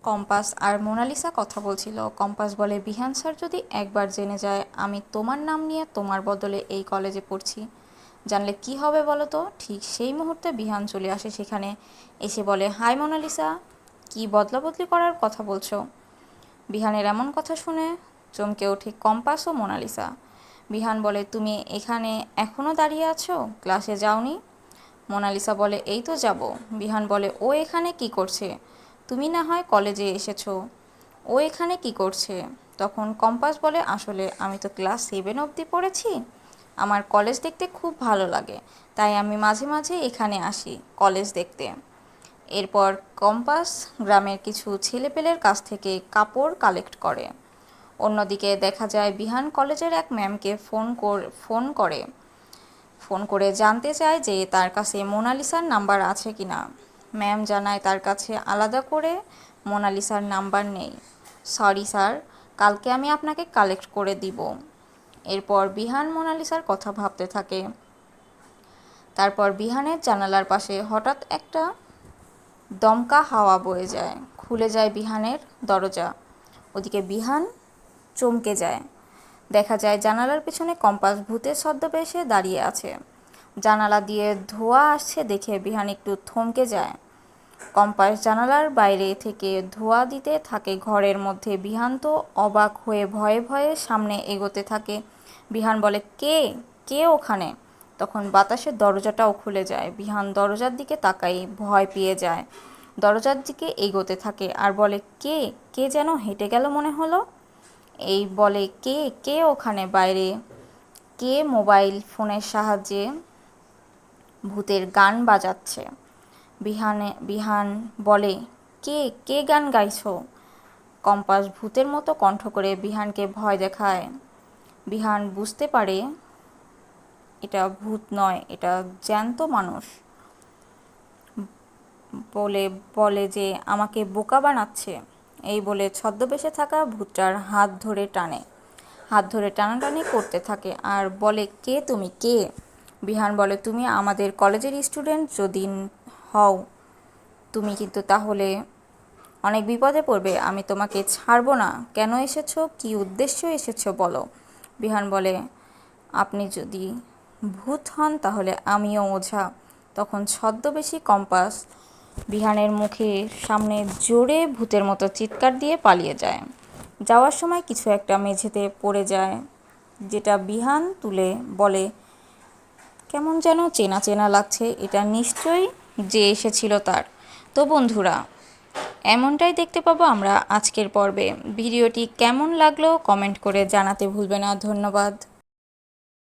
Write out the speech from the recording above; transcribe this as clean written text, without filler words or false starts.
Compass আর Mona Lisa কথা বলছিল। Compass বলে, বিহান স্যার যদি একবার জেনে যায় আমি তোমার নাম নিয়ে তোমার বদলে এই কলেজে পড়ছি, জানলে কি হবে বলো তো। ঠিক সেই মুহূর্তে বিহান চলে আসে সেখানে, এসে বলে, হাই মোনালিসা, কি বদলা বদলি করার কথা বলছো? বিহানের এমন কথা শুনে চমকে ওঠে কম্পাস ও মোনালিসা। বিহান বলে, তুমি এখানে এখনও দাঁড়িয়ে আছো, ক্লাসে যাওনি? মোনালিসা বলে, এই তো যাব। বিহান বলে, ও এখানে কি করছে? তুমি না হয় কলেজে এসেছো, ও এখানে কি করছে? তখন কম্পাস বলে, আসলে আমি তো ক্লাস 7 অবধি পড়েছি, আমার কলেজ দেখতে খুব ভালো লাগে, তাই আমি মাঝে মাঝে এখানে আসি কলেজ দেখতে। এরপর কম্পাস গ্রামের কিছু ছেলেপেলের কাছ থেকে কাপড় কালেক্ট করে। অন্যদিকে দেখা যায় বিহান কলেজের এক ম্যামকে ফোন করে জানতে চায় যে তার কাছে মোনালিসার নাম্বার আছে কিনা। ম্যাম জানায় তার কাছে আলাদা করে মোনালিসার নাম্বার নেই। সরি স্যার, কালকে আমি আপনাকে কালেক্ট করে দিব। এরপর বিহান মোনালিসার কথা ভাবতে থাকে। তারপর বিহানের জানালার পাশে হঠাৎ একটা দমকা হাওয়া বয়ে যায়, খুলে যায় বিহানের দরজা। ওদিকে বিহান চমকে যায়। দেখা যায় জানালার পেছনে কম্পাস ভূতের ছদ্মবেশে দাঁড়িয়ে আছে। জানালা দিয়ে ধোঁয়া আসছে দেখে বিহান একটু থমকে যায়। কম্পাস জানালার বাইরে থেকে ধোঁয়া দিতে থাকে ঘরের মধ্যে। বিহান তো অবাক হয়ে ভয়ে ভয়ে সামনে এগোতে থাকে। বিহান বলে, কে কে ওখানে? তখন বাতাসের দরজাটাও খুলে যায়। বিহান দরজার দিকে তাকাই ভয় পেয়ে যায়। দরজার দিকে এগোতে থাকে আর বলে, কে কে যেন হেঁটে গেল মনে হলো। এই বলে, কে কে ওখানে বাইরে? কে মোবাইল ফোনের সাহায্যে ভূতের গান বাজাচ্ছে? বিহান বলে, কে কে গান গাইছো? কম্পাস ভূতের মতো কণ্ঠ করে বিহানকে ভয় দেখায়। বিহান বুঝতে পারে এটা ভূত নয়, এটা জ্যান্ত মানুষ। বলে বলে যে আমাকে বোকা বানাচ্ছে। এই বলে ছদ্মবেশে থাকা ভূতটার হাত ধরে টানাটানি করতে থাকে আর বলে, কে তুমি, কে? বিহান বলে, তুমি আমাদের কলেজের স্টুডেন্ট যদি হও, তুমি কিন্তু তাহলে অনেক বিপদে পড়বে, আমি তোমাকে ছাড়বো না। কেন এসেছো, কি উদ্দেশ্য এসেছো বলো? বিহান বলে, আপনি যদি ভূত হন তাহলে আমিও ওঝা। তখন ছদ্মবেশী কম্পাস বিহানের মুখে সামনে জোরে ভূতের মতো চিৎকার দিয়ে পালিয়ে যায়। যাওয়ার সময় কিছু একটা মেঝেতে পড়ে যায়, যেটা বিহান তুলে বলে, কেমন যেন চেনা চেনা লাগছে, এটা নিশ্চয়ই যে এসেছিল তার। তো বন্ধুরা, এমনটাই দেখতে পাবো আমরা আজকের পর্বে। ভিডিওটি কেমন লাগলো কমেন্ট করে জানাতে ভুলবে না। ধন্যবাদ।